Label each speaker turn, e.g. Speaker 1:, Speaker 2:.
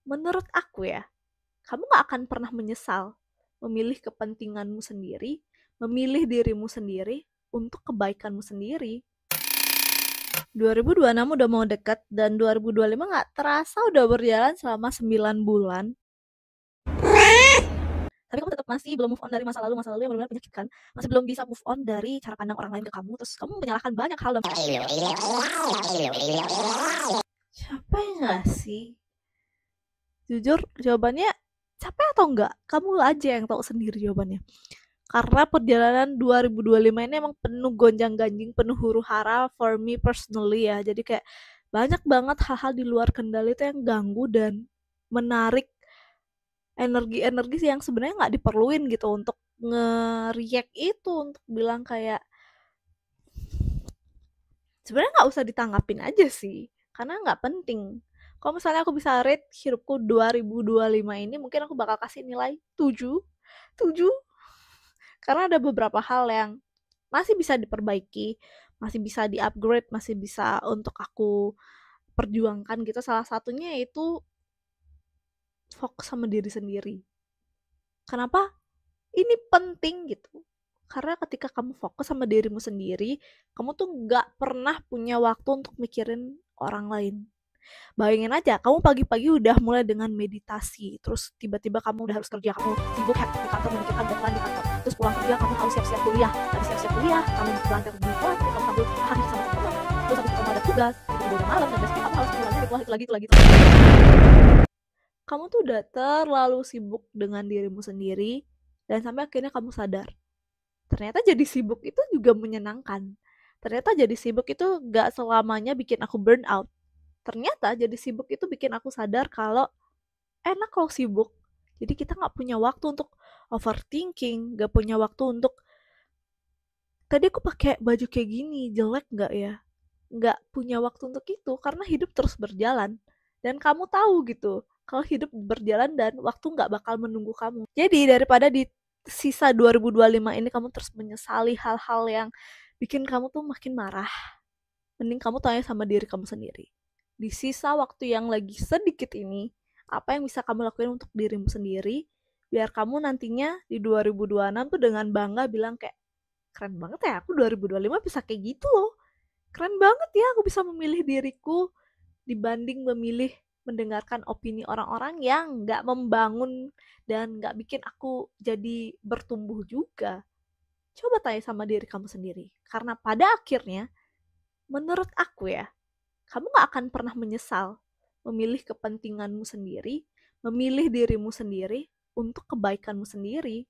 Speaker 1: Menurut aku ya, kamu gak akan pernah menyesal memilih kepentinganmu sendiri, memilih dirimu sendiri untuk kebaikanmu sendiri. 2026 udah mau dekat dan 2025 gak terasa udah berjalan selama 9 bulan. Tapi kamu tetap masih belum move on dari masa lalu yang benar-benar menyakitkan. Masih belum bisa move on dari cara pandang orang lain ke kamu. Terus kamu menyalahkan banyak hal. Capek gak sih? Jujur jawabannya capek atau enggak? Kamu aja yang tahu sendiri jawabannya. Karena perjalanan 2025 ini emang penuh gonjang-ganjing, penuh huru-hara for me personally ya. Jadi kayak banyak banget hal-hal di luar kendali itu yang ganggu dan menarik energi-energi yang sebenarnya nggak diperluin gitu untuk nge-react itu, untuk bilang kayak sebenarnya nggak usah ditanggapin aja sih, karena nggak penting. Kalau misalnya aku bisa rate hidupku 2025 ini, mungkin aku bakal kasih nilai 7. 7 karena ada beberapa hal yang masih bisa diperbaiki, masih bisa di-upgrade, masih bisa untuk aku perjuangkan gitu. Salah satunya yaitu fokus sama diri sendiri. Kenapa? Ini penting gitu. Karena ketika kamu fokus sama dirimu sendiri, kamu tuh nggak pernah punya waktu untuk mikirin orang lain. Bayangin aja, kamu pagi-pagi udah mulai dengan meditasi, terus tiba-tiba kamu udah harus kerja, kamu sibuk hektik di kantor, memikirkan deadline di kantor, terus pulang kerja kamu harus siap-siap kuliah, dari siap-siap kuliah, kamu berangkat ke sekolah, kamu sambil hari sama teman, terus habis itu kamu ada tugas, itu udah malam, dan besok kamu harus pulangnya itu lagi. Kamu tuh udah terlalu sibuk dengan dirimu sendiri, dan sampai akhirnya kamu sadar, ternyata jadi sibuk itu juga menyenangkan. Ternyata jadi sibuk itu gak selamanya bikin aku burn out. Ternyata jadi sibuk itu bikin aku sadar kalau enak kalau sibuk. Jadi kita gak punya waktu untuk overthinking, gak punya waktu untuk tadi aku pakai baju kayak gini, jelek gak ya? Gak punya waktu untuk itu karena hidup terus berjalan. Dan kamu tahu gitu, kalau hidup berjalan dan waktu gak bakal menunggu kamu. Jadi daripada di sisa 2025 ini kamu terus menyesali hal-hal yang bikin kamu tuh makin marah, mending kamu tanya sama diri kamu sendiri. Di sisa waktu yang lagi sedikit ini, apa yang bisa kamu lakuin untuk dirimu sendiri, biar kamu nantinya di 2026 tuh dengan bangga bilang kayak, keren banget ya aku 2025 bisa kayak gitu loh. Keren banget ya aku bisa memilih diriku dibanding memilih mendengarkan opini orang-orang yang gak membangun dan gak bikin aku jadi bertumbuh juga. Coba tanya sama diri kamu sendiri. Karena pada akhirnya, menurut aku ya, kamu gak akan pernah menyesal memilih kepentinganmu sendiri, memilih dirimu sendiri untuk kebaikanmu sendiri.